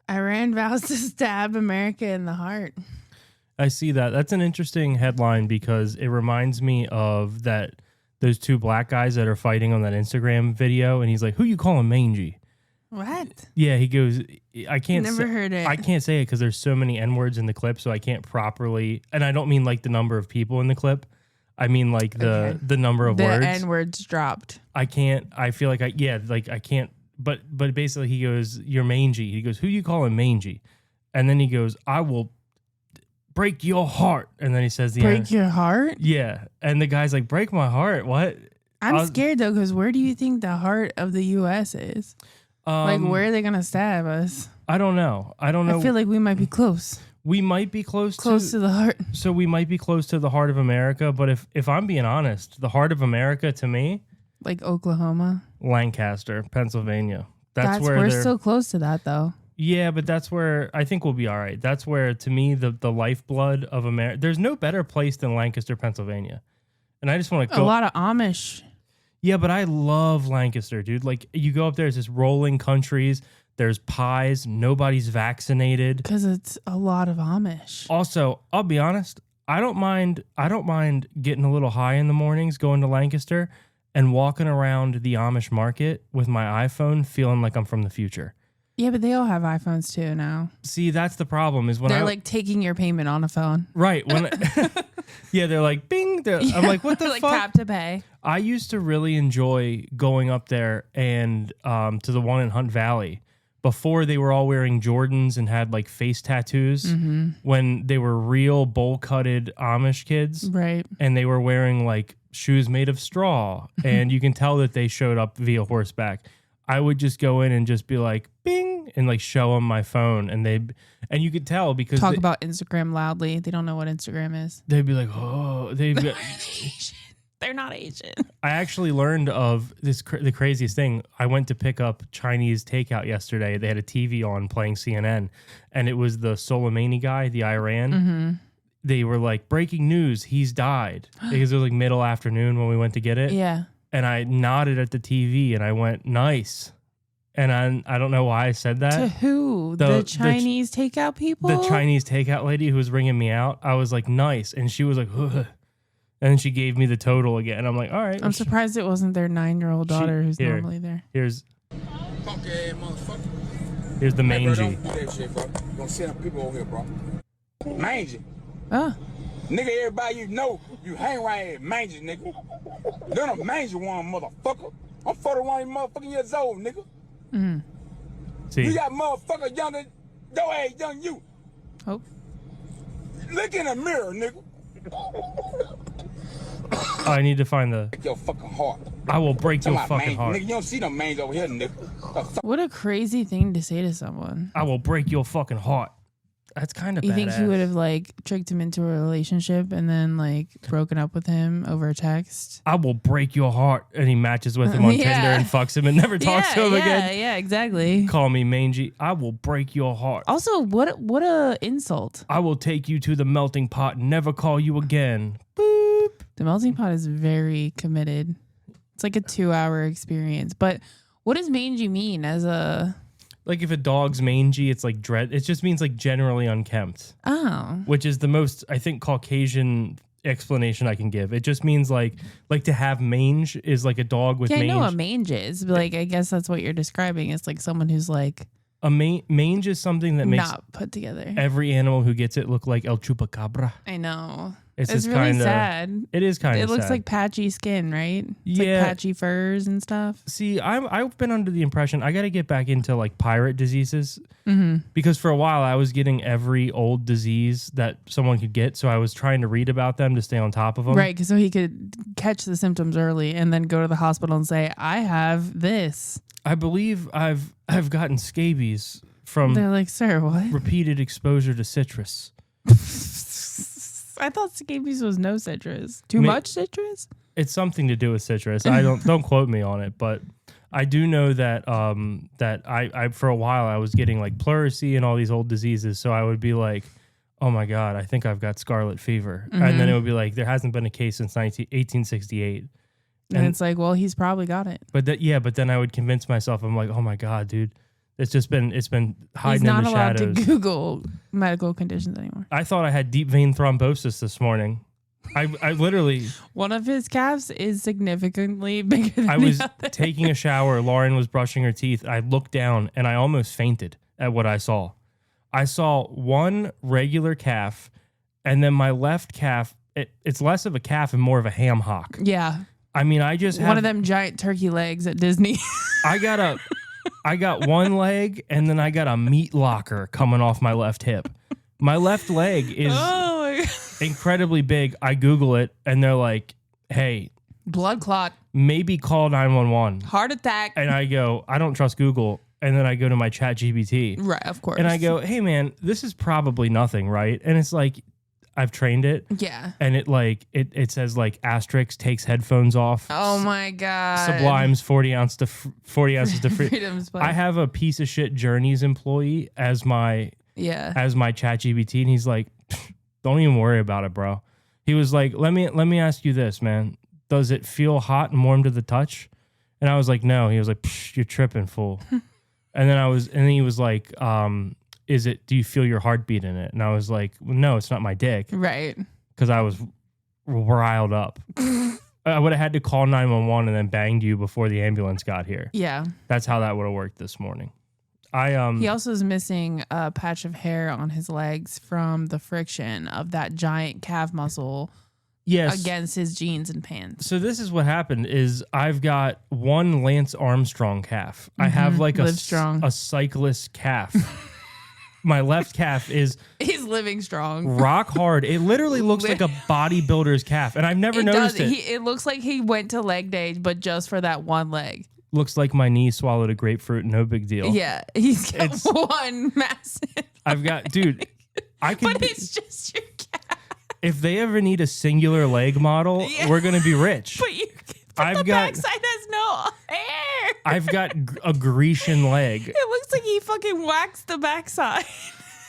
Iran vows to stab America in the heart. I see that. That's an interesting headline because it reminds me of those two black guys that are fighting on that Instagram video, and he's like, "Who you calling mangy?" What? Yeah, he goes, "I can't." Never heard it. I can't say it because there's so many N-words in the clip, so I can't properly. And I don't mean like the number of people in the clip. I mean like the number of words. The N-words dropped. I can't. I feel like I can't. But basically, he goes, "You're mangy." He goes, "Who you calling mangy?" And then he goes, "I will break your heart." And then he says, "Break your heart?" Yeah. And the guy's like, "Break my heart? What?" I'm scared though, because where do you think the heart of the U.S. is? Like, where are they gonna stab us? I don't know. I feel like we might be close. We might be close to the heart. So we might be close to the heart of America. But if I'm being honest, the heart of America to me, like Oklahoma, Lancaster, Pennsylvania. That's where we're still close to that though. Yeah, but that's where I think we'll be all right. That's where, to me, the lifeblood of America. There's no better place than Lancaster, Pennsylvania. And I just want to go. A lot of Amish. Yeah, but I love Lancaster, dude. Like, you go up there, it's just rolling countries. There's pies. Nobody's vaccinated. Because it's a lot of Amish. Also, I'll be honest. I don't mind getting a little high in the mornings, going to Lancaster, and walking around the Amish market with my iPhone, feeling like I'm from the future. Yeah, but they all have iPhones too now. See, that's the problem is when they're like taking your payment on a phone. Right. When yeah, they're like, bing. I'm like, what the like fuck? Tap to pay. I used to really enjoy going up there and to the one in Hunt Valley before they were all wearing Jordans and had like face tattoos, when they were real bowl-cutted Amish kids. Right. And they were wearing like shoes made of straw. And you can tell that they showed up via horseback. I would just go in and just be like, bing, and like show them my phone. And you could tell because talk about Instagram loudly. They don't know what Instagram is. They'd be like, oh, they're not Asian. I actually learned of this, the craziest thing. I went to pick up Chinese takeout yesterday. They had a TV on playing CNN, and it was the Soleimani guy, the Iran. Mm-hmm. They were like, breaking news, he's died. Because it was like middle afternoon when we went to get it. Yeah. And I nodded at the TV and I went, nice. And I don't know why I said that. To who? The Chinese takeout people? The Chinese takeout lady who was ringing me out. I was like, nice. And she was like, ugh. And then she gave me the total again. I'm like, all right. I'm surprised it wasn't their 9-year-old daughter who's normally there. Here's the mangy. Hey, bro, don't do that shit, bro. You're gonna send people over here, bro. Mangy. Oh. Nigga, everybody you know, you hang around here, mangy, nigga. You're a mangy one, motherfucker. I'm 41 motherfucking years old, nigga. Mm-hmm. See. You got motherfuckers younger, your age, young you. Oh. Look in the mirror, nigga. I need to find the... Break your fucking heart. I will break your fucking heart. Nigga, you don't see no mange over here, nigga. What a crazy thing to say to someone. I will break your fucking heart. That's kind of badass. You think he would have like tricked him into a relationship and then like broken up with him over text? I will break your heart. And he matches with him on Tinder and fucks him and never talks to him again. Yeah, exactly. Call me mangy. I will break your heart. Also, what a insult. I will take you to the melting pot and never call you again. Boop. The melting pot is very committed. It's like a 2-hour experience. But what does mangy mean as a... Like if a dog's mangy, it's like dread. It just means like generally unkempt. Oh. Which is the most, I think, Caucasian explanation I can give. It just means like to have mange is like a dog with mange. I know what mange is. But like, I guess that's what you're describing. It's like someone who's like... A mange is something that makes... Not put together. Every animal who gets it look like El Chupacabra. I know. It's really sad. It is kind of sad. It looks like patchy skin, right? It's yeah. like patchy furs and stuff. See, I've been under the impression I got to get back into like pirate diseases. Mm-hmm. Because for a while I was getting every old disease that someone could get. So I was trying to read about them to stay on top of them. Right, so he could catch the symptoms early and then go to the hospital and say, I have this. I believe I've gotten scabies from... They're like, sir, what? Repeated exposure to citrus. I thought scabies was no citrus. Too much citrus? It's something to do with citrus. I don't quote me on it, but I do know that that I for a while I was getting like pleurisy and all these old diseases. So I would be like, oh my God, I think I've got scarlet fever. Mm-hmm. And then it would be like, there hasn't been a case since 1868. And it's like, well, he's probably got it. But then I would convince myself, I'm like, oh my God, dude, It's been He's hiding in not the allowed shadows. to Google medical conditions anymore. I thought I had deep vein thrombosis this morning. I literally... One of his calves is significantly bigger than I was the other. taking a shower. Lauren was brushing her teeth. I looked down and I almost fainted at what I saw. I saw one regular calf, and then my left calf, it's less of a calf and more of a ham hock. Yeah. I mean, I just have... One of them giant turkey legs at Disney. I got one leg, and then I got a meat locker coming off my left hip. My left leg is Oh my God. incredibly big. I Google it, and they're like, hey, Blood clot. maybe call 911. Heart attack. And I go, I don't trust Google. And then I go to my ChatGPT. Right, of course. And I go, hey, man, this is probably nothing, right? And it's like, I've trained it. Yeah. And it says like asterisk takes headphones off. Oh my God. Sublimes 40 ounces to free. Freedom's I have a piece of shit Journeys employee as my ChatGPT, and he's like, don't even worry about it, bro. He was like, let me ask you this, man. Does it feel hot and warm to the touch? And I was like, no. He was like, you're tripping, fool. and then he was like, do you feel your heartbeat in it? And I was like, well, no, it's not my dick. Right. Because I was riled up. I would have had to call 911 and then banged you before the ambulance got here. Yeah. That's how that would have worked this morning. He also is missing a patch of hair on his legs from the friction of that giant calf muscle against his jeans and pants. So this is what happened is I've got one Lance Armstrong calf. I have like a cyclist calf. My left calf is... He's living strong. Rock hard. It literally looks like a bodybuilder's calf. And I've never noticed it. It looks like he went to leg day, but just for that one leg. Looks like my knee swallowed a grapefruit. No big deal. Yeah. He's got one massive... I've got... Dude, I can... But it's just your calf. If they ever need a singular leg model, we're going to be rich. But the backside has no hair. I've got a Grecian leg. It looks like he fucking waxed the backside.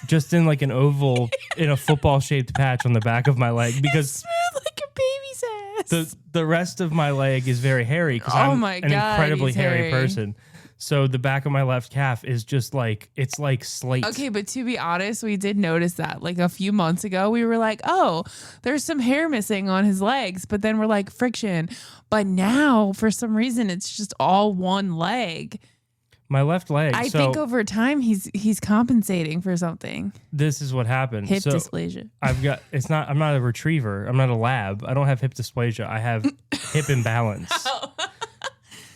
Just in like an oval, in a football-shaped patch on the back of my leg. Because it's smooth like a baby's ass. The rest of my leg is very hairy because I'm an incredibly hairy person. So the back of my left calf is just like, it's like slate. Okay, but to be honest, we did notice that. Like a few months ago, we were like, oh, there's some hair missing on his legs. But then we're like, friction. But now, for some reason, it's just all one leg. My left leg. I think over time, he's compensating for something. This is what happened. Hip dysplasia. I'm not a retriever. I'm not a lab. I don't have hip dysplasia. I have hip imbalance. Oh.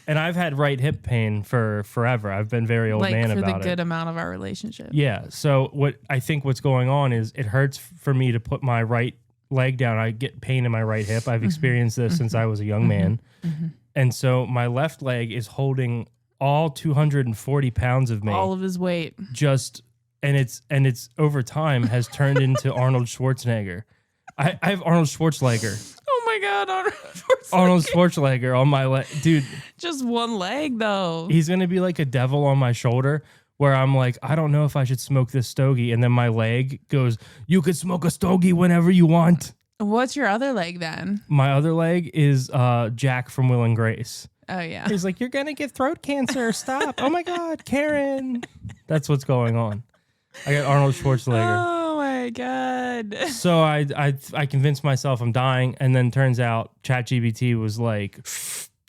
And I've had right hip pain for forever. I've been very old man about it. Like for the good amount of our relationship. Yeah. So what's going on is it hurts for me to put my right leg down. I get pain in my right hip. I've experienced this since I was a young man. And so my left leg is holding all 240 pounds of me. All of his weight. And it's over time has turned into Arnold Schwarzenegger. I have Arnold Schwarzenlegger. Oh my God, Arnold Schwarzenlegger on my leg. Dude. Just one leg, though. He's going to be like a devil on my shoulder where I'm like, I don't know if I should smoke this stogie. And then my leg goes, you could smoke a stogie whenever you want. What's your other leg then? My other leg is Jack from Will and Grace. Oh, yeah. He's like, you're going to get throat cancer. Stop. Oh, my God, Karen. That's what's going on. I got Arnold Schwarzenegger. Oh, my God. So I convinced myself I'm dying, and then turns out ChatGPT was like,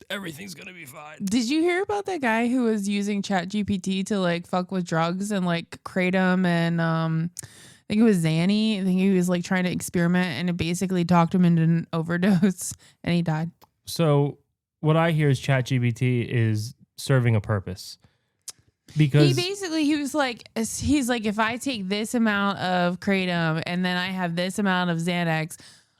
everything's going to be fine. Did you hear about that guy who was using ChatGPT to, like, fuck with drugs and, like, kratom and, I think it was Xanny. I think he was, like, trying to experiment, and it basically talked him into an overdose, and he died. So what I hear is ChatGPT is serving a purpose. Because he was like, if I take this amount of kratom and then I have this amount of Xanax,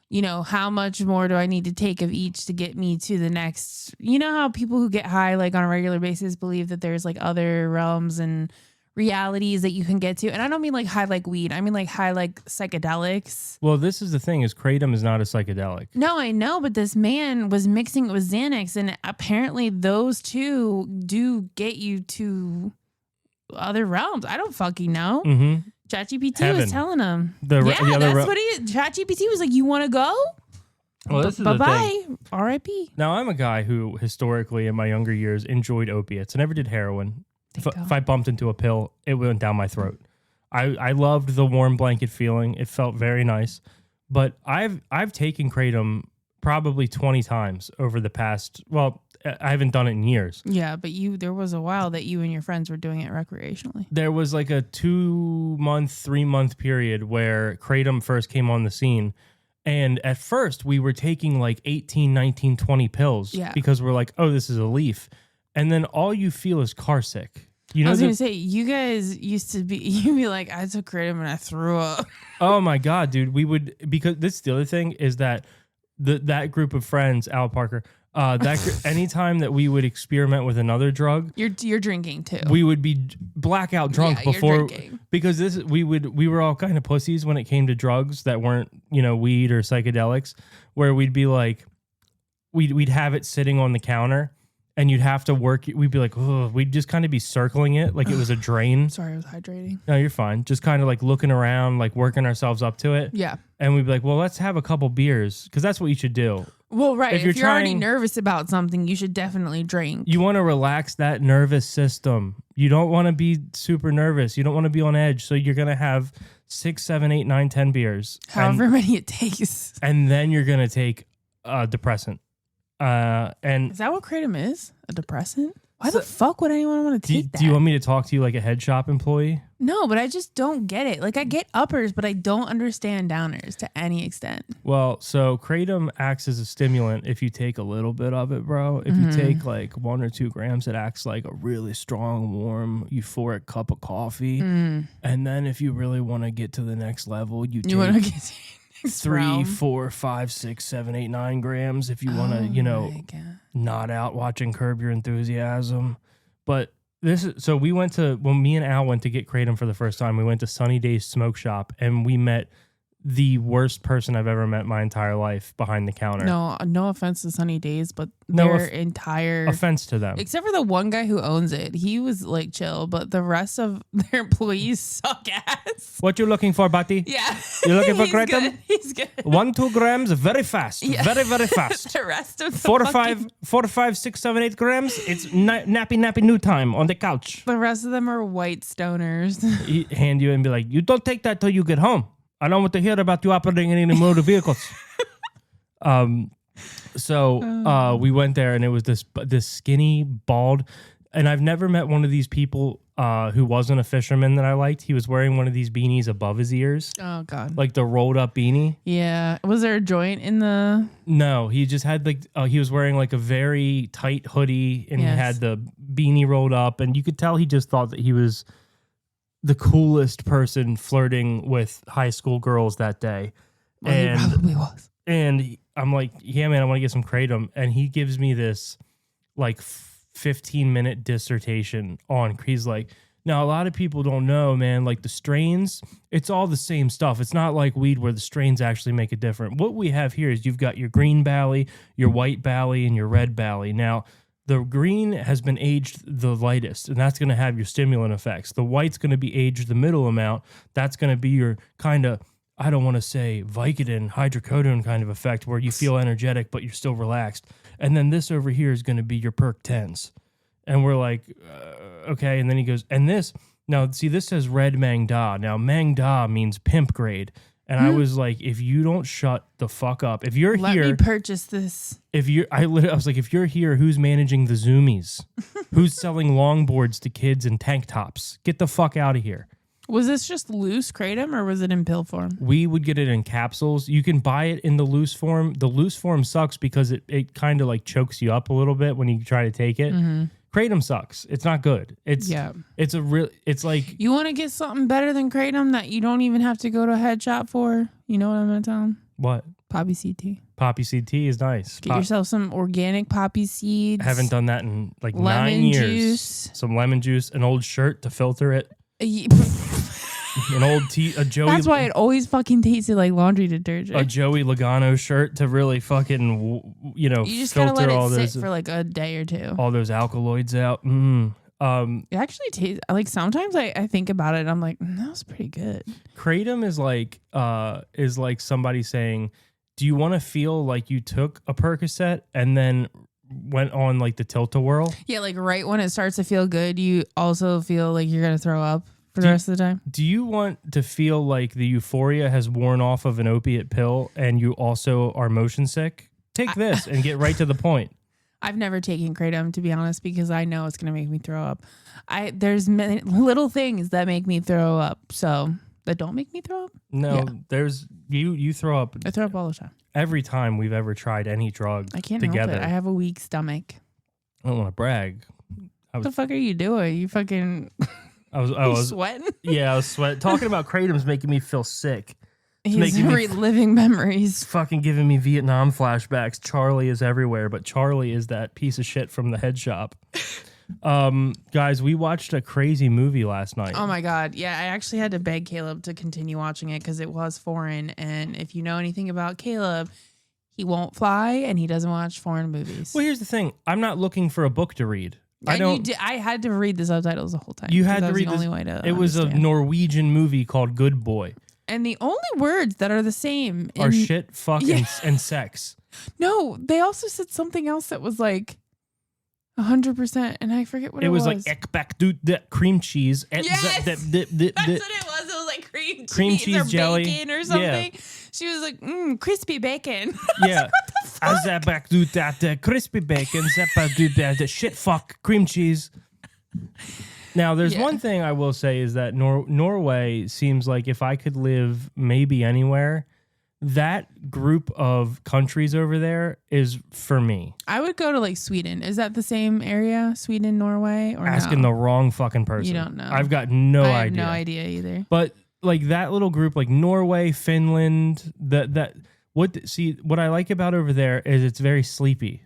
you know, how much more do I need to take of each to get me to the next? You know how people who get high like on a regular basis believe that there's like other realms and realities that you can get to. And I don't mean like high like weed. I mean like high like psychedelics. Well, this is the thing is kratom is not a psychedelic. No, I know. But this man was mixing it with Xanax. And apparently those two do get you to other realms. I don't fucking know. Mm-hmm. ChatGPT was telling him. That's what ChatGPT was like, you want to go? Well, this is the thing. R.I.P. Now, I'm a guy who historically in my younger years enjoyed opiates. I never did heroin. If I bumped into a pill, it went down my throat. I loved the warm blanket feeling. It felt very nice. But I've taken Kratom probably 20 times over the past, well, I haven't done it in years. Yeah, but there was a while that you and your friends were doing it recreationally. There was like a 2-month, 3-month period where Kratom first came on the scene. And at first we were taking like 18, 19, 20 pills because we're like, oh, this is a leaf. And then all you feel is car sick. You know, I was going to say, you guys you'd be like, I took Kratom and I threw up. Oh my God, dude. We would, because this is the other thing is that that group of friends, Al Parker, anytime that we would experiment with another drug, you're drinking too. We would be blackout drunk before, because we were all kind of pussies when it came to drugs that weren't, weed or psychedelics, where we'd be like, we'd have it sitting on the counter. And you'd have to work. We'd be like, oh, we'd just kind of be circling it like it was a drain. Sorry, I was hydrating. No, you're fine. Just kind of like looking around, like working ourselves up to it. Yeah. And we'd be like, well, let's have a couple beers because that's what you should do. Well, right. If you're already nervous about something, you should definitely drink. You want to relax that nervous system. You don't want to be super nervous. You don't want to be on edge. So you're going to have 6, 7, 8, 9, 10 beers. However many it takes. And then you're going to take a depressant. And is that what Kratom is? A depressant? Why the fuck would anyone want to take that? Do you want me to talk to you like a head shop employee? No, but I just don't get it. Like I get uppers, but I don't understand downers to any extent. Well, so Kratom acts as a stimulant if you take a little bit of it, bro. If you take like 1 or 2 grams, it acts like a really strong, warm, euphoric cup of coffee. And then if you really want to get to the next level, you want to get 3, 4, 5, 6, 7, 8, 9 grams if you want to, nod out watching Curb Your Enthusiasm. But when me and Al went to get Kratom for the first time, we went to Sunny Days Smoke Shop and we met the worst person I've ever met in my entire life behind the counter. No offense to Sunny Days, but their entire offense to them. Except for the one guy who owns it. He was like chill, but the rest of their employees suck ass. What you looking for, buddy? Yeah. You looking for Kratom? He's good. 1, 2 grams, very fast. Yeah. Very, very fast. The rest of the 4 to 5, 6, 7, 8 grams. It's nappy new time on the couch. The rest of them are white stoners. He hand you and be like, you don't take that till you get home. I don't want to hear about you operating any motor vehicles. So we went there and it was this skinny, bald, and I've never met one of these people who wasn't a fisherman that I liked. He was wearing one of these beanies above his ears. Oh, God. Like the rolled up beanie. Yeah. Was there a joint in the... No, he just had like, he was wearing like a very tight hoodie and he had the beanie rolled up and you could tell he just thought that he was the coolest person flirting with high school girls that day. Well, and he probably was. And I'm like, yeah, man, I want to get some Kratom. And he gives me this like 15-minute dissertation on, he's like, now a lot of people don't know, man, like the strains, it's all the same stuff. It's not like weed where the strains actually make it different. What we have here is you've got your green bally, your white bally, and your red bally. Now, the green has been aged the lightest, and that's going to have your stimulant effects. The white's going to be aged the middle amount. That's going to be your kind of, I don't want to say Vicodin, hydrocodone kind of effect where you feel energetic, but you're still relaxed. And then this over here is going to be your perk 10s. And we're like, okay. And then he goes, and this, now see, this says red Mang Da. Now, Mang Da means pimp grade. And I was like, if you don't shut the fuck up, if you're here, let me purchase this. I was like, if you're here, who's managing the Zoomies? Who's selling longboards to kids in tank tops? Get the fuck out of here. Was this just loose Kratom or was it in pill form? We would get it in capsules. You can buy it in the loose form. The loose form sucks because it kind of like chokes you up a little bit when you try to take it. Kratom sucks. It's not good. It's like you want to get something better than Kratom that you don't even have to go to a head shop for. You know what I'm gonna tell them? What? Poppy seed tea. Poppy seed tea is nice. Get yourself some organic poppy seeds. I haven't done that in like lemon 9 years. Juice. Some lemon juice, an old shirt to filter it. An old a Joey. That's why it always fucking tasted like laundry detergent. A Joey Logano shirt to really fucking, you just filter gotta let all it those sit for like a day or two. All those alkaloids out. It actually tastes like sometimes I think about it and I'm like, that was pretty good. Kratom is like somebody saying, do you want to feel like you took a Percocet and then went on like the tilt-a-whirl. Yeah, like right when it starts to feel good, you also feel like you're gonna throw up for the rest of the time. Do you want to feel like the euphoria has worn off of an opiate pill and you also are motion sick? Take this and get right to the point. I've never taken kratom, to be honest, because I know it's gonna make me throw up. There's many little things that make me throw up, so that don't make me throw up. No, Yeah. there's you throw up. I throw up all the time. Every time we've ever tried any drug I can't together. help it. I have a weak stomach. I don't want to brag. What the fuck are you doing? You fucking I was sweating? Yeah, I was sweating. Talking about kratom's making me feel sick. He's making me reliving memories. Fucking giving me Vietnam flashbacks. Charlie is everywhere, but Charlie is that piece of shit from the head shop. Guys, we watched a crazy movie last night. Oh my God. Yeah, I actually had to beg Caleb to continue watching it because it was foreign. And if you know anything about Caleb, he won't fly and he doesn't watch foreign movies. Well, here's the thing. I'm not looking for a book to read. I had to read the subtitles the whole time. You had to read the only way to It was a understand. Norwegian movie called Good Boy. And the only words that are the same Are shit, fuck, Yeah. and sex. No, they also said something else that was like 100%, and I forget what it was. It was like ekbak doot cream cheese. Yes! That's what it was. It was like cream cheese or jelly. bacon or something. She was like, crispy bacon. Yeah. Azabak doot that crispy bacon. Zappa doot that shit, fuck, cream cheese. Now, there's one thing I will say is that Norway seems like if I could live maybe anywhere, that group of countries over there is for me. I would go to like Sweden. Is that the same area? Sweden, Norway? Or Asking the wrong fucking person. You don't know. I've got no idea. I have no idea either. But like that little group, like Norway, Finland, what I like about over there is it's very sleepy.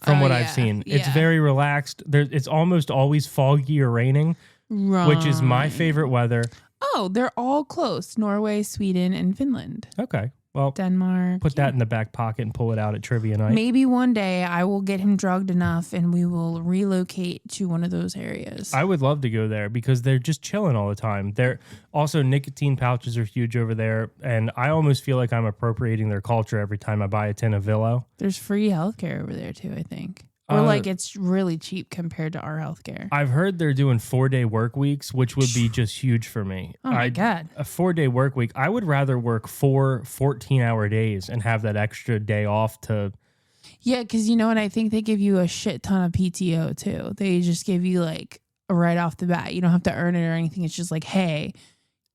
From what I've seen, it's very relaxed. It's almost always foggy or raining, which is my favorite weather. Oh, they're all close. Norway, Sweden, and Finland. Okay. Well, Denmark. put that in the back pocket and pull it out at trivia night. Maybe one day I will get him drugged enough and we will relocate to one of those areas. I would love to go there because they're just chilling all the time. They're also nicotine pouches are huge over there, and I almost feel like I'm appropriating their culture every time I buy a tin of Villo. There's free healthcare over there too, I think. Or like it's really cheap compared to our healthcare. I've heard they're doing 4-day work weeks, which would be just huge for me. Oh my God. A 4-day work week. I would rather work 4 14-hour days and have that extra day off to... Yeah, because you know what? I think they give you a shit ton of PTO too. They just give you like right off the bat. You don't have to earn it or anything. It's just like, hey,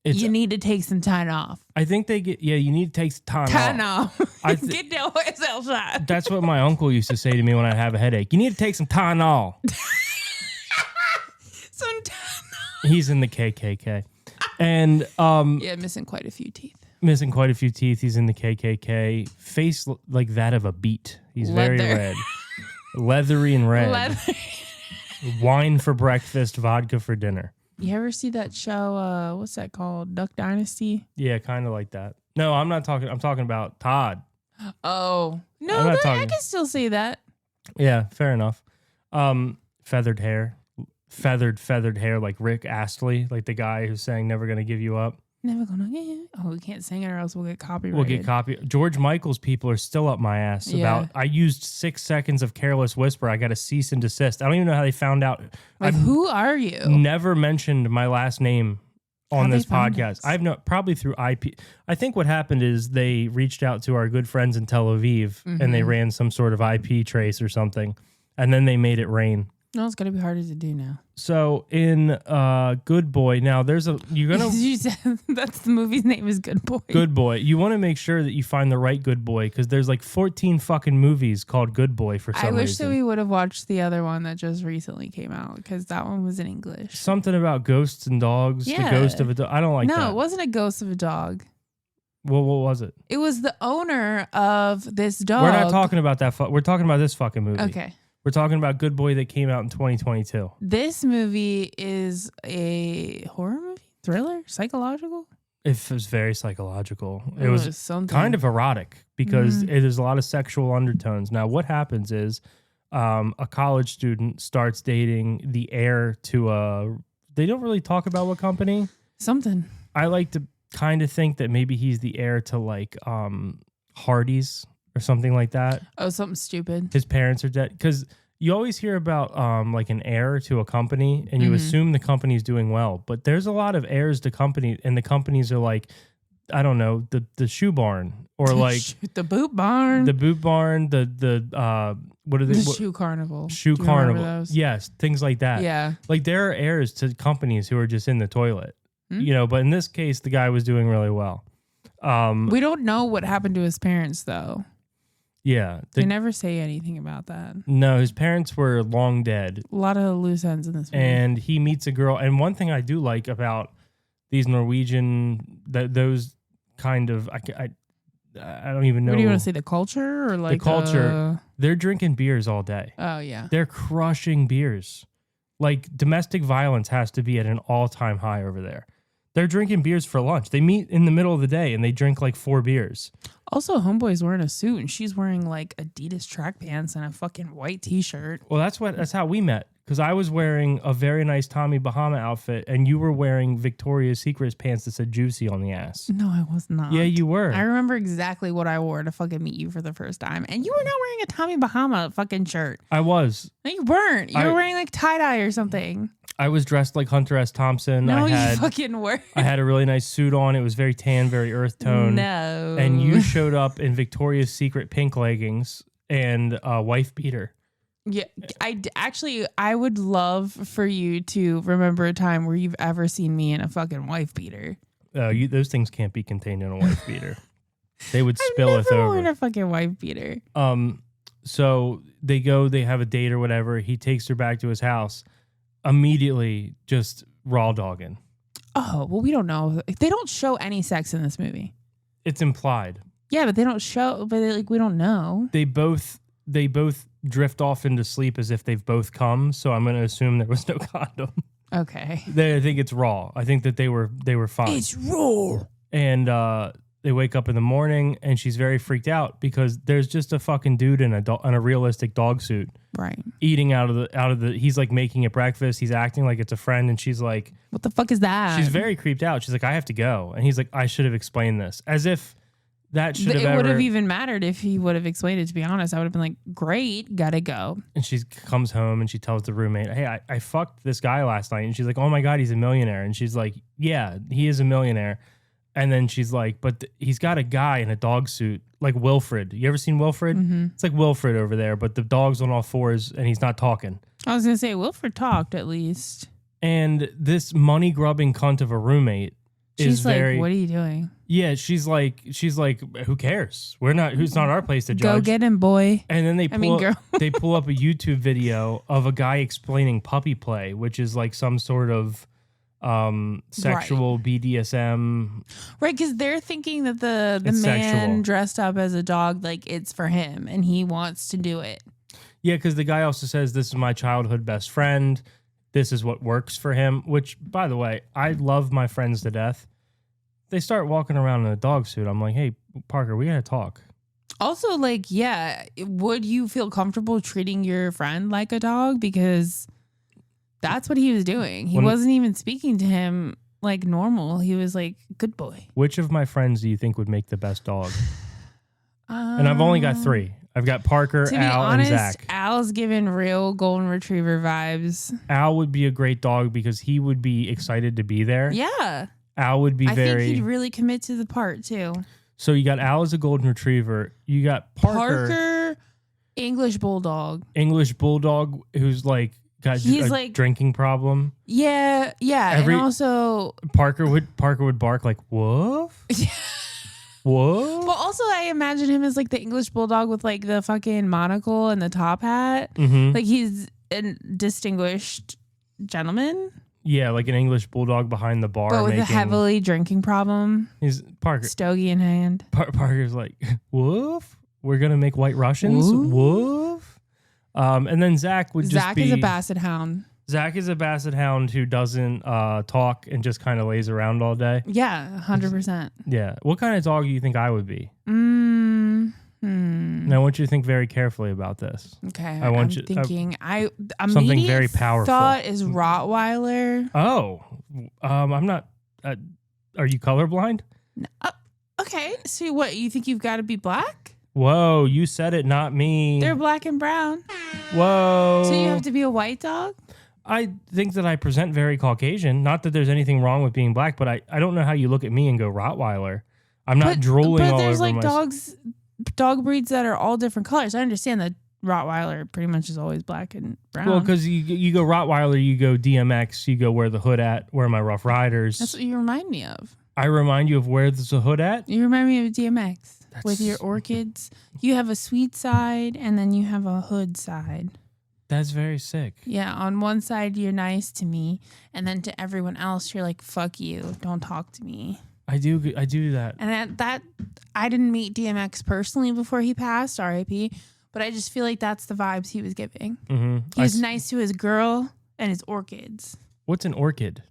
you need to take some time off. I think they get, you need to take some time off. Get the OSL shot. That's what my uncle used to say to me when I'd have a headache. You need to take some time off. Some time off. He's in the KKK. And yeah, missing quite a few teeth. Missing quite a few teeth. He's in the KKK. Face like that of a beet. He's very red. Leathery and red. Wine for breakfast, vodka for dinner. You ever see that show, what's that called? Duck Dynasty? Yeah, kind of like that. No, I'm not talking. I'm talking about Todd. Oh. No, I can still see that. Yeah, fair enough. Feathered hair. Feathered hair like Rick Astley, like the guy who's saying never gonna give you up. Never gonna get. Oh, we can't sing it or else we'll get copyrighted. We'll get George Michael's people are still up my ass about. I used 6 seconds of Careless Whisper. I got a cease and desist. I don't even know how they found out. Like, who are you? Never mentioned my last name on this podcast. I've probably through IP. I think what happened is they reached out to our good friends in Tel Aviv and they ran some sort of IP trace or something, and then they made it rain. No, it's gonna be harder to do now. So in Good Boy, now there's a you said that's the movie's name is Good Boy. Good Boy. You want to make sure that you find the right Good Boy because there's like 14 fucking movies called Good Boy for some reason. I wish that we would have watched the other one that just recently came out because that one was in English. Something about ghosts and dogs. Yeah. The ghost of a dog. I don't like that. No, it wasn't a ghost of a dog. Well, what was it? It was the owner of this dog. We're not talking about that. We're talking about this fucking movie. Okay. We're talking about Good Boy that came out in 2022. This movie is a horror movie? Thriller? Psychological? It was very psychological. It was something. Kind of erotic because it is a lot of sexual undertones. Now, what happens is a college student starts dating the heir to they don't really talk about what company. Something. I like to kind of think that maybe he's the heir to like Hardee's or something like that. Oh, something stupid. His parents are dead. Because you always hear about like an heir to a company, and you assume the company's doing well. But there's a lot of heirs to company, and the companies are like, I don't know, the shoe barn, or like the boot barn. the boot barn, the what are they? The shoe carnival. Shoe Do you remember carnival. those? Yes, things like that. Yeah. Like there are heirs to companies who are just in the toilet. You know, but in this case, the guy was doing really well. We don't know what happened to his parents, though. Yeah. They never say anything about that. No, his parents were long dead. A lot of loose ends in this movie. And he meets a girl. And one thing I do like about these Norwegian, those kind of, I don't even know. What do you want to say, the culture? Or like the culture. They're drinking beers all day. Oh, yeah. They're crushing beers. Like domestic violence has to be at an all-time high over there. They're drinking beers for lunch. They meet in the middle of the day and they drink like 4 beers. Also, homeboy's wearing a suit and she's wearing like Adidas track pants and a fucking white t-shirt. Well, that's how we met. Because I was wearing a very nice Tommy Bahama outfit and you were wearing Victoria's Secret pants that said juicy on the ass. No, I was not. Yeah, you were. I remember exactly what I wore to fucking meet you for the first time. And you were not wearing a Tommy Bahama fucking shirt. I was. No, you weren't. You were wearing like tie-dye or something. I was dressed like Hunter S. Thompson. No, you fucking were. I had a really nice suit on. It was very tan, very earth tone. No. And you showed up in Victoria's Secret pink leggings and a wife beater. Yeah, I would love for you to remember a time where you've ever seen me in a fucking wife beater. Those things can't be contained in a wife beater. They would I've spill us never over. worn a fucking wife beater. So they have a date or whatever. He takes her back to his house. Immediately, just raw dogging. Oh, well, we don't know. They don't show any sex in this movie. It's implied. Yeah, but they don't show. But like, we don't know. They both drift off into sleep as if they've both come. So I'm going to assume there was no condom. Okay. I think it's raw. I think that they were fine. It's raw. And they wake up in the morning and she's very freaked out because there's just a fucking dude in a realistic dog suit. Right. Eating out of the he's like making it breakfast. He's acting like it's a friend and she's like, what the fuck is that? She's very creeped out. She's like, I have to go. And he's like, I should have explained this. As if that should have It would have even mattered if he would have explained it, to be honest. I would have been like, great, gotta go. And she comes home and she tells the roommate, hey, I fucked this guy last night. And she's like, oh my God, he's a millionaire. And she's like, yeah, he is a millionaire. And then she's like, but he's got a guy in a dog suit, like Wilfred. You ever seen Wilfred? Mm-hmm. It's like Wilfred over there, but the dog's on all fours and he's not talking. I was going to say, Wilfred talked at least. And this money-grubbing cunt of a roommate is like, what are you doing? Yeah, she's like, who cares? Who's not our place to judge. Go get him, boy. And then they pull up a YouTube video of a guy explaining puppy play, which is like some sort of sexual BDSM. Right, because they're thinking that the man sexual. Dressed up as a dog, like it's for him and he wants to do it. Yeah, because the guy also says, this is my childhood best friend. This is what works for him, which, by the way, I love my friends to death. They start walking around in a dog suit. I'm like, hey, Parker, we got to talk. Also, like, yeah, would you feel comfortable treating your friend like a dog? Because that's what he was doing. He wasn't even speaking to him like normal. He was like, good boy. Which of my friends do you think would make the best dog? And I've only got 3. I've got Parker, Al, and Zach. Al's giving real golden retriever vibes. Al would be a great dog because he would be excited to be there. Yeah. Al would be I think he'd really commit to the part too. So you got Al as a golden retriever. You got Parker English bulldog. English bulldog who's like got a drinking problem. Yeah, yeah. And also Parker would bark like woof. Whoa. But also I imagine him as like the English bulldog with like the fucking monocle and the top hat. Mm-hmm. Like he's a distinguished gentleman. Yeah, like an English bulldog behind the bar. But with a heavily drinking problem. He's Parker. Stogie in hand. Parker's like, woof. We're going to make White Russians. Woof. And then Zach would just be... Zach is a basset hound. Zach is a basset hound who doesn't talk and just kind of lays around all day. Yeah, 100%. Yeah. What kind of dog do you think I would be? Now, I want you to think very carefully about this. Okay. I'm thinking something very powerful. Thought is Rottweiler. Oh, I'm not. Are you colorblind? No. Okay. So what, you think you've got to be black? Whoa, you said it, not me. They're black and brown. Whoa. So you have to be a white dog? I think that I present very Caucasian. Not that there's anything wrong with being black, but I don't know how you look at me and go Rottweiler. I'm not drooling all over But there's dog breeds that are all different colors. I understand that Rottweiler pretty much is always black and brown. Well, because you go Rottweiler, you go DMX, you go Where the Hood At, Where My Rough Riders. That's what you remind me of. I remind you of Where's the Hood At? You remind me of DMX with your orchids. You have a sweet side and then you have a hood side. That's very sick. Yeah, on one side you're nice to me, and then to everyone else you're like, fuck you, don't talk to me. I do that. And that I didn't meet DMX personally before he passed, R.I.P., but I just feel like that's the vibes he was giving. Mm-hmm. He was nice to his girl and his orchids. What's an orchid?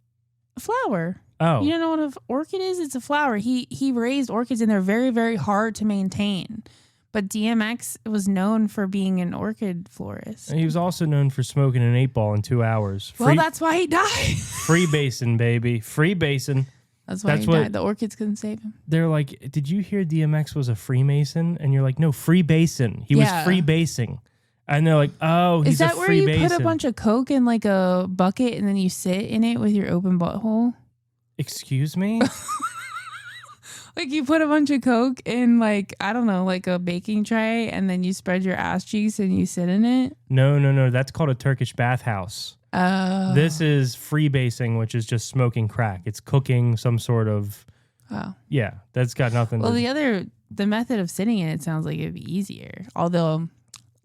A flower. Oh. You don't know what an orchid is? It's a flower. He raised orchids, and they're very, very hard to maintain. But DMX was known for being an orchid florist. And he was also known for smoking an 8-ball in 2 hours. Well, that's why he died. Free basin, baby. Free basin. That's why he died. The orchids couldn't save him. They're like, did you hear DMX was a Freemason? And you're like, no, free basin. He was free basing. And they're like, oh, he's a free basin. Is that where you put a bunch of Coke in like a bucket and then you sit in it with your open butthole? Excuse me? Like you put a bunch of Coke in like, I don't know, like a baking tray and then you spread your ass cheeks and you sit in it? No. That's called a Turkish bathhouse. Oh. This is freebasing, which is just smoking crack. It's cooking some sort of... Oh. Yeah, that's got nothing to... Well, the method of sitting in it sounds like it'd be easier. Although,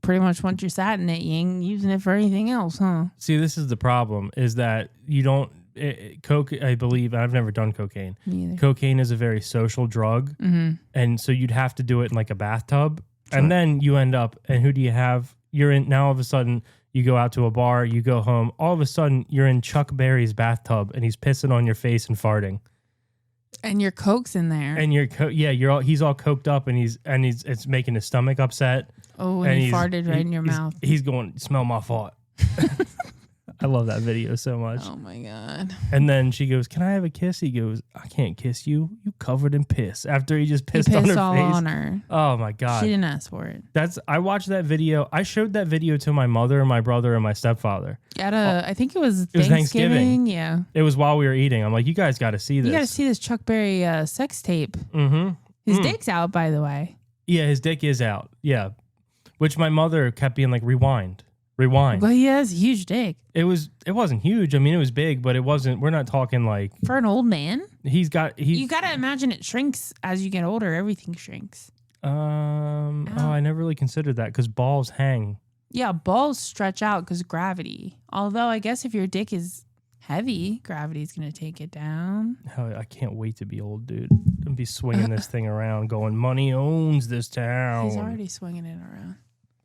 pretty much once you're sat in it, you ain't using it for anything else, huh? See, this is the problem, is that you don't... Coke, I believe, I've never done cocaine. Me either. Cocaine is a very social drug. Mm-hmm. And so you'd have to do it in like a bathtub. Sure. And then you end up, and who do you have? You're in, now all of a sudden, you go out to a bar, you go home. All of a sudden, you're in Chuck Berry's bathtub, and he's pissing on your face and farting. And your Coke's in there. And he's all coked up, and it's making his stomach upset. Oh, and he farted right in your mouth. He's going, smell my fart. I love that video so much. Oh my God. And then she goes, can I have a kiss? He goes, I can't kiss you. You covered in piss. After he just pissed on her all face. On her. Oh my God. She didn't ask for it. I watched that video. I showed that video to my mother and my brother and my stepfather. I think it was Thanksgiving. Yeah. It was while we were eating. I'm like, you guys got to see this. You got to see this Chuck Berry sex tape. Mm-hmm. His dick's out, by the way. Yeah, his dick is out. Yeah. Which my mother kept being like, rewind. Well, he has a huge dick. It wasn't huge. I mean, it was big, but it wasn't. We're not talking like for an old man. You got to imagine it shrinks as you get older. Everything shrinks. I never really considered that because balls hang. Yeah, balls stretch out because gravity. Although I guess if your dick is heavy, gravity's gonna take it down. Hell, I can't wait to be old, dude. And be swinging this thing around, going, money owns this town. He's already swinging it around.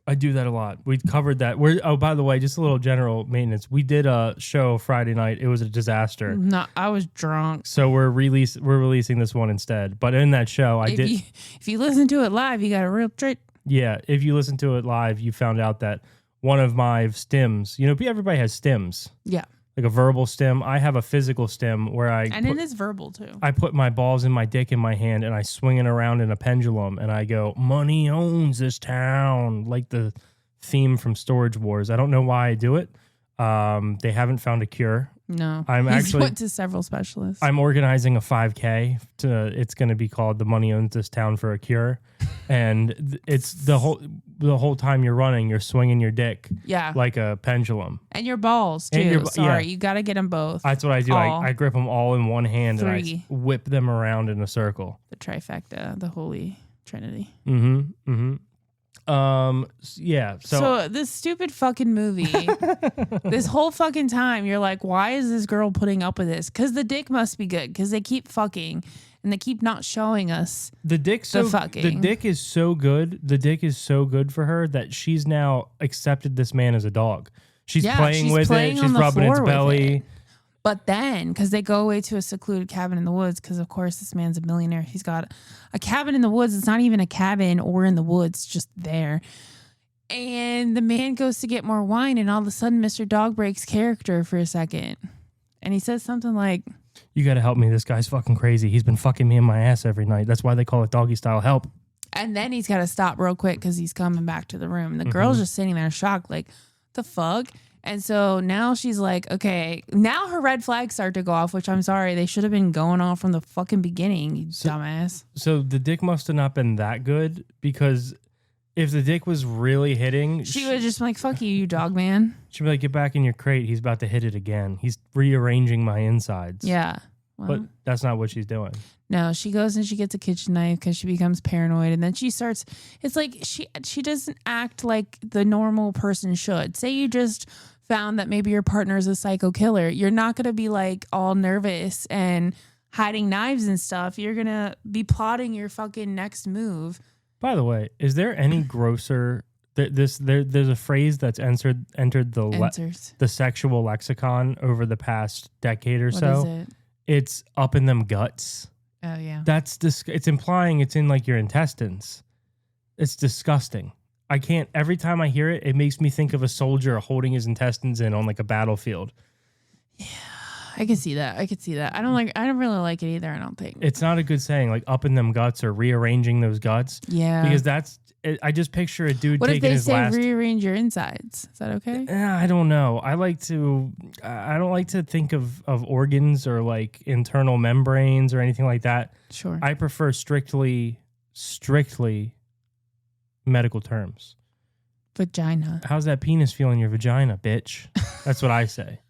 I do that a lot. We covered that. By the way, just a little general maintenance. We did a show Friday night. It was a disaster. No, I was drunk. So we're releasing this one instead. But in that show, if you listen to it live, you got a real treat. Yeah, if you listen to it live, you found out that one of my stims. Everybody has stims. Yeah. Like a verbal stim. I have a physical stim where it is verbal too. I put my balls in my dick in my hand and I swing it around in a pendulum and I go, money owns this town. Like the theme from Storage Wars. I don't know why I do it. They haven't found a cure. No. He's went to several specialists. I'm organizing a 5K. It's going to be called The Money Owns This Town for a Cure. And it's the whole time you're running, you're swinging your dick like a pendulum. And your balls, too. You got to get them both. That's what I do. I grip them all in one hand and I whip them around in a circle. The trifecta, the Holy Trinity. Mm-hmm. Mm-hmm. Yeah. So this stupid fucking movie, this whole fucking time, you're like, why is this girl putting up with this? Because the dick must be good. Because they keep fucking and they keep not showing us the dick. The dick is so good. The dick is so good for her that she's now accepted this man as a dog. She's playing with it. She's rubbing its belly. But then, because they go away to a secluded cabin in the woods, because of course this man's a millionaire. He's got a cabin in the woods. It's not even a cabin or in the woods, just there. And the man goes to get more wine, and all of a sudden Mr. Dog breaks character for a second. And he says something like, you got to help me. This guy's fucking crazy. He's been fucking me in my ass every night. That's why they call it doggy style. Help. And then he's got to stop real quick because he's coming back to the room. And the girl's just sitting there shocked, like, the fuck? And so now she's like, okay, now her red flags start to go off, which I'm sorry, they should have been going off from the fucking beginning, you dumbass. So the dick must have not been that good, because if the dick was really hitting, she would just be like, fuck you, you dog man. She'd be like, get back in your crate. He's about to hit it again. He's rearranging my insides. Yeah. Well, but that's not what she's doing. No, she goes and she gets a kitchen knife because she becomes paranoid. And then she starts, it's like she doesn't act like the normal person should. Say you just found that maybe your partner is a psycho killer. You're not going to be like all nervous and hiding knives and stuff. You're going to be plotting your fucking next move. By the way, is there any grosser... There's a phrase that's entered the sexual lexicon over the past decade or so. What is it? It's up in them guts. Oh, yeah. It's implying it's in like your intestines. It's disgusting. I can't, every time I hear it, it makes me think of a soldier holding his intestines in on like a battlefield. Yeah, I can see that. I don't really like it either, I don't think. It's not a good saying, like up in them guts or rearranging those guts. Yeah. Because I just picture a dude taking his last... What if they say rearrange your insides? Is that okay? I don't know. I don't like to think of organs or like internal membranes or anything like that. Sure. I prefer strictly medical terms. Vagina. How's that penis feel in your vagina, bitch? That's what I say.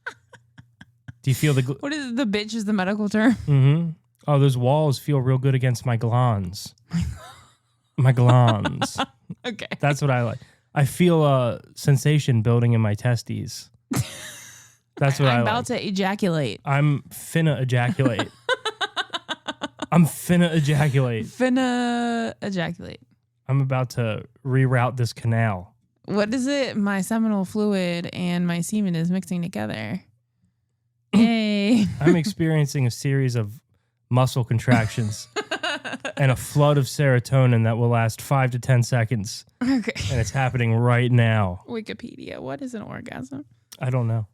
Do you feel the... What is the bitch is the medical term? Mm-hmm. Oh, those walls feel real good against my glands. My glands. Okay. That's what I like. I feel a sensation building in my testes. That's what I like. I'm about to ejaculate. I'm finna ejaculate. I'm finna ejaculate. Finna ejaculate. I'm about to reroute this canal. What is it? My seminal fluid and my semen is mixing together. Yay. I'm experiencing a series of muscle contractions and a flood of serotonin that will last 5 to 10 seconds. Okay. And it's happening right now. Wikipedia. What is an orgasm? I don't know.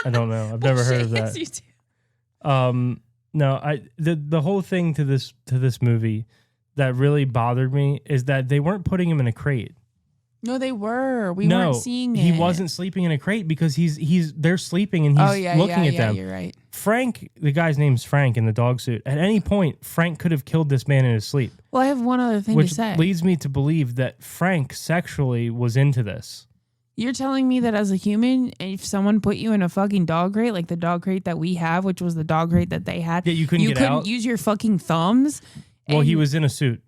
I've never heard of that. Yes, you do. No, the whole thing to this movie that really bothered me is that they weren't putting him in a crate. No, they were. We weren't seeing it. He wasn't sleeping in a crate because they're sleeping and he's looking at them. You're right. Frank, the guy's name's Frank in the dog suit. At any point, Frank could have killed this man in his sleep. Well, I have one other thing to say. Which leads me to believe that Frank sexually was into this. You're telling me that as a human, if someone put you in a fucking dog crate, like the dog crate that we have, which was the dog crate that they had, you couldn't use your fucking thumbs. Well, he was in a suit.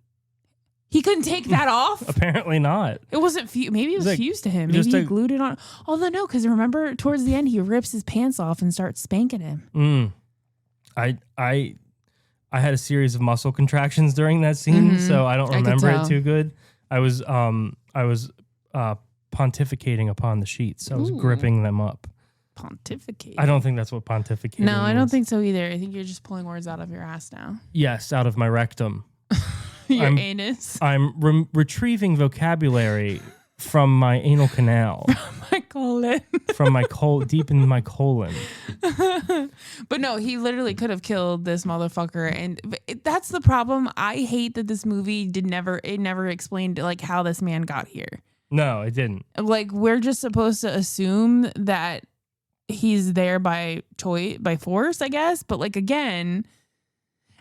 He couldn't take that off? Apparently not. It wasn't fused. Maybe it was like, fused to him. Maybe he glued it on. Although no, because remember towards the end he rips his pants off and starts spanking him. I had a series of muscle contractions during that scene, so I don't remember it too good. I was pontificating upon the sheets. I was gripping them up. Pontificate. I don't think that's what pontificating means. I don't think so either. I think you're just pulling words out of your ass now. Yes, out of my rectum. Your anus. I'm retrieving vocabulary from my anal canal. From my colon. From my deep in my colon. But no, he literally could have killed this motherfucker, and that's the problem. I hate that this movie never explained like how this man got here. No, it didn't. Like we're just supposed to assume that he's there by force, I guess. But like again.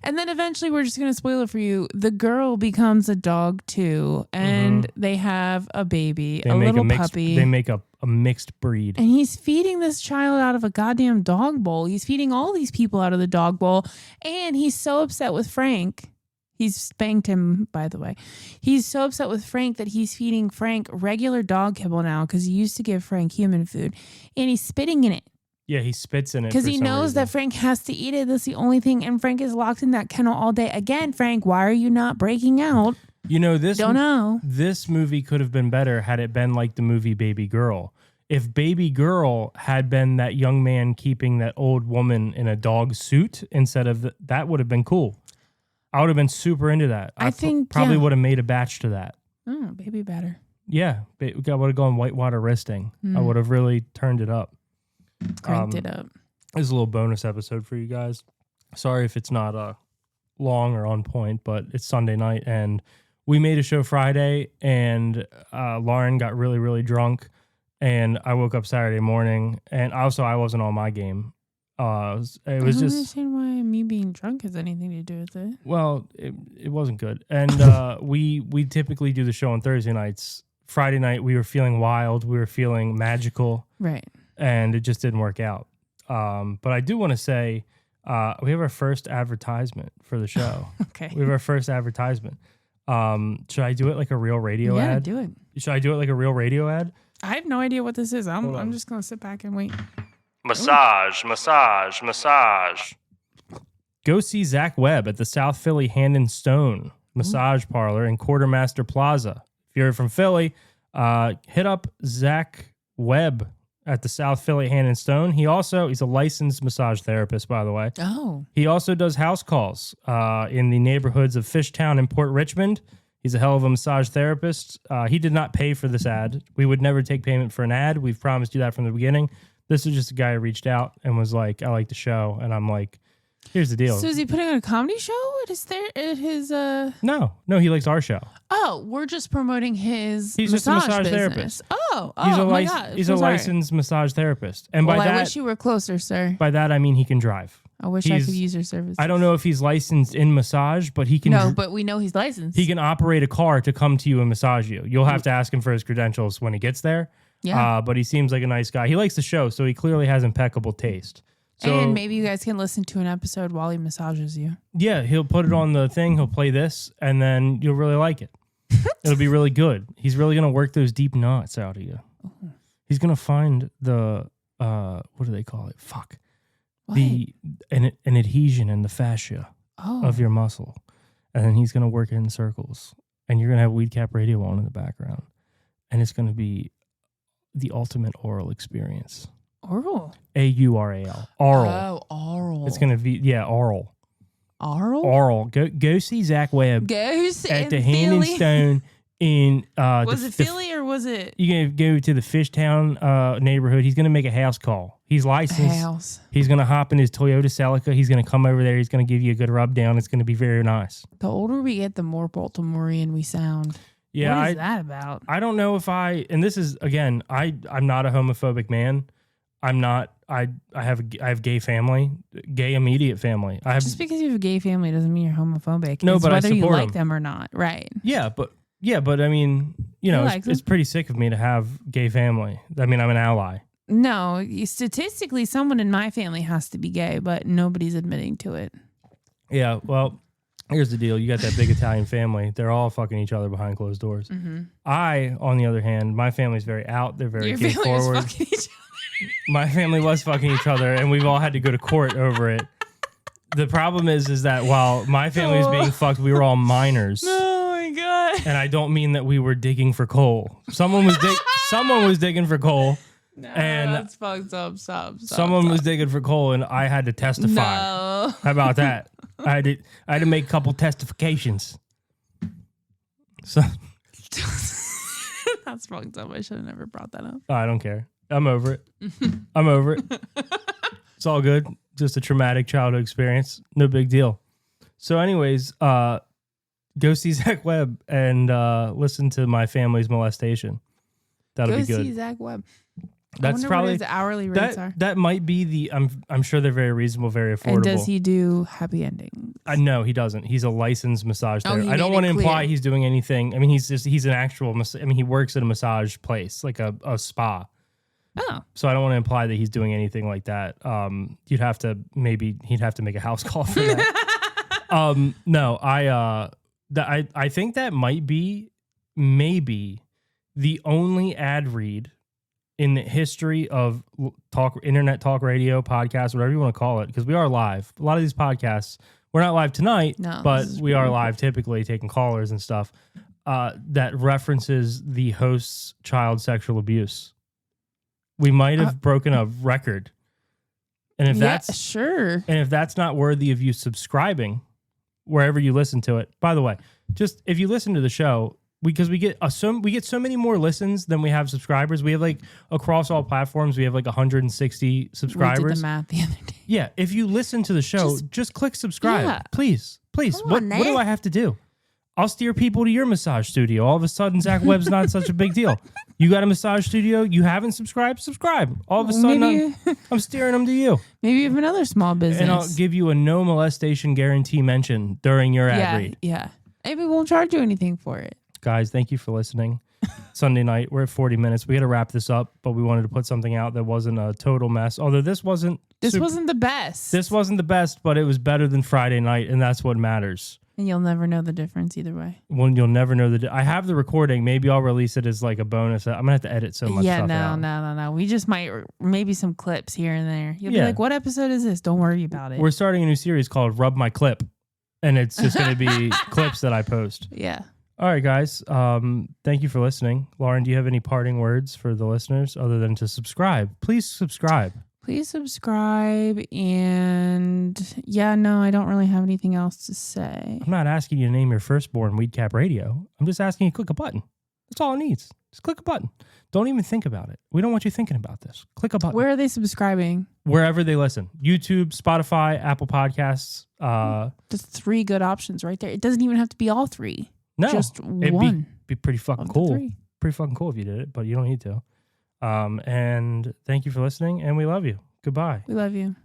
And then eventually, we're just going to spoil it for you. The girl becomes a dog too, and they have a baby, a little puppy. They make a mixed breed. And he's feeding this child out of a goddamn dog bowl. He's feeding all these people out of the dog bowl. And he's so upset with Frank. He's spanked him, by the way. He's so upset with Frank that he's feeding Frank regular dog kibble now because he used to give Frank human food. And he's spitting in it. Yeah, he spits in it. Because he knows that Frank has to eat it. That's the only thing. And Frank is locked in that kennel all day. Again, Frank, why are you not breaking out? This movie could have been better had it been like the movie Baby Girl. If Baby Girl had been that young man keeping that old woman in a dog suit instead of that would have been cool. I would have been super into that. I think probably would have made a batch to that. Oh, baby batter. Yeah, I would have gone whitewater wristing. I would have really turned it up. Cranked it up. This is a little bonus episode for you guys. Sorry if it's not long or on point, but it's Sunday night, and we made a show Friday, and Lauren got really, really drunk, and I woke up Saturday morning, and also I wasn't on my game. It was I don't just understand why me being drunk has anything to do with it. well, it wasn't good, and we typically do the show on Thursday nights. Friday night we were feeling wild, we were feeling magical, Right. and it just didn't work out. But I do want to say we have our first advertisement for the show. Okay. We have our first advertisement. Should I do it like a real radio Yeah, ad? do it. Should I do it like a real radio ad? I have no idea what this is. Hold on. I'm just gonna sit back and wait. Massage. Go see Zach Webb at the South Philly Hand and Stone Massage Parlor in Quartermaster Plaza. If you're from Philly, hit up Zach Webb at the South Philly Hand and Stone. He's a licensed massage therapist, by the way. Oh. He also does house calls in the neighborhoods of Fishtown and Port Richmond. He's a hell of a massage therapist. He did not pay for this ad. We would never take payment for an ad. We've promised you that from the beginning. This is just a guy who reached out and was like, I like the show. And I'm like, here's the deal. So is he putting on a comedy show at his No, he likes our show. Oh, we're just promoting his He's just a massage business. therapist. Oh, My God. He's So a sorry. licensed massage therapist. And Well, by that, I wish you were closer, sir. by that, I mean he can drive. I wish I could use your service. I don't know if he's licensed in massage, but he can. No, but we know he's licensed. He can operate a car to come to you and massage you. You'll have to ask him for his credentials when he gets there. Yeah. But he seems like a nice guy. He likes the show, so he clearly has impeccable taste. So, and maybe you guys can listen to an episode while he massages you. yeah, he'll put it on the thing. He'll play this, and then you'll really like it. It'll be really good. He's really going to work those deep knots out of you. Oh. He's going to find the, what do they call it? Fuck. What? An adhesion in the fascia of your muscle. And then he's going to work it in circles. And you're going to have Weedcap Radio on in the background. And it's going to be the ultimate oral experience. Oral? A-U-R-A-L. Oral. Oh, oral. It's going to be, oral. Oral? Oral. Go see Zach Webb Goes at the Hand and Stone in Was it Philly or was it? You're going to go to the Fishtown neighborhood. He's going to make a house call. He's licensed. House. He's going to hop in his Toyota Celica. He's going to come over there. He's going to give you a good rub down. It's going to be very nice. The older we get, the more Baltimorean we sound. Yeah, What is that about? I don't know if and this is, again, I'm not a homophobic man. I'm not, I have gay family, gay immediate family. I have, Just because you have a gay family doesn't mean you're homophobic. No, It's but I whether you support like them or not. Right. yeah, but I mean, it's pretty sick of me to have gay family. I mean, I'm an ally. No, statistically, someone in my family has to be gay, but nobody's admitting to it. Yeah, well, here's the deal. You got that big Italian family. They're all fucking each other behind closed doors. Mm-hmm. I, on the other hand, my family's very out. They're very Your gay family was forward. fucking each other. My family was fucking each other, and we've all had to go to court over it. The problem is that while my family was being fucked, we were all minors. Oh my god! And I don't mean that we were digging for coal. Someone was digging for coal. No, and that's fucked up. Stop. Someone was digging for coal, and I had to testify. No. How about that? I had to make a couple testifications. So That's fucked up. I should have never brought that up. I don't care. I'm over it. I'm over it. It's all good. Just a traumatic childhood experience. No big deal. So anyways, go see Zach Webb and listen to my family's molestation. That'll be good. Go see Zach Webb. That's probably what his hourly rates are. That might be the. I'm sure they're very reasonable, very affordable. And does he do happy endings? No, he doesn't. He's a licensed massage therapist. he I don't made want it to imply clear. he's doing anything. I mean, he's an actual. He works at a massage place, like a spa. Oh, So I don't want to imply that he's doing anything like that. He'd have to make a house call for that. No, I think that might be maybe the only ad read in the history of internet talk radio, podcast, whatever you want to call it, because we are live. A lot of these podcasts, we're not live tonight, but we are live typically taking callers and stuff that references the host's child sexual abuse. We might have broken a record. And if that's not worthy of you subscribing wherever you listen to it. By the way, just if you listen to the show, because we get so many more listens than we have subscribers. We have like across all platforms, we have like 160 subscribers. We did the math the other day. Yeah, if you listen to the show, just click subscribe, please. Please, Come what on, do I have to do? I'll steer people to your massage studio. All of a sudden, Zach Webb's not such a big deal. You got a massage studio, you haven't subscribed? Subscribe. All of a sudden, I'm steering them to you. Maybe you have another small business. And I'll give you a no molestation guarantee mention during your ad read. Yeah. Maybe we won't charge you anything for it. Guys, thank you for listening. Sunday night, we're at 40 minutes. We got to wrap this up, but we wanted to put something out that wasn't a total mess. Although this wasn't the best. This wasn't the best, but it was better than Friday night, and that's what matters. And you'll never know the difference either way. Well, you'll never know I have the recording. Maybe I'll release it as like a bonus. I'm gonna have to edit so much stuff out. No. We just might maybe some clips here and there. You'll be like, "What episode is this?" Don't worry about it. We're starting a new series called "Rub My Clip," and it's just gonna be clips that I post. Yeah. All right, guys. Thank you for listening. Lauren, do you have any parting words for the listeners other than to subscribe? Please subscribe. Please subscribe. And I don't really have anything else to say. I'm not asking you to name your firstborn Weedcap Radio. I'm just asking you to click a button. That's all it needs. Just click a button. Don't even think about it. We don't want you thinking about this. Click a button. Where are they subscribing? Wherever they listen. YouTube, Spotify, Apple Podcasts. Just 3 good options right there. It doesn't even have to be all 3. No. Just it'd one. Be pretty fucking Of the cool. 3. Pretty fucking cool if you did it, but you don't need to. And thank you for listening, and we love you. Goodbye. We love you.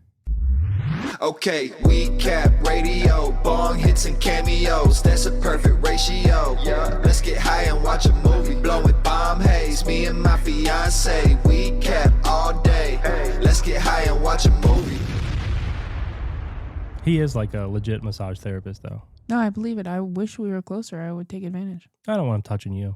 Okay, Weedcap Radio, bong hits and cameos, that's a perfect ratio. Yeah. Let's get high and watch a movie, blowing bomb haze. Me and my fiance, Weedcap all day. Hey. Let's get high and watch a movie. He is like a legit massage therapist, though. No, I believe it. I wish we were closer. I would take advantage. I don't want him touching you.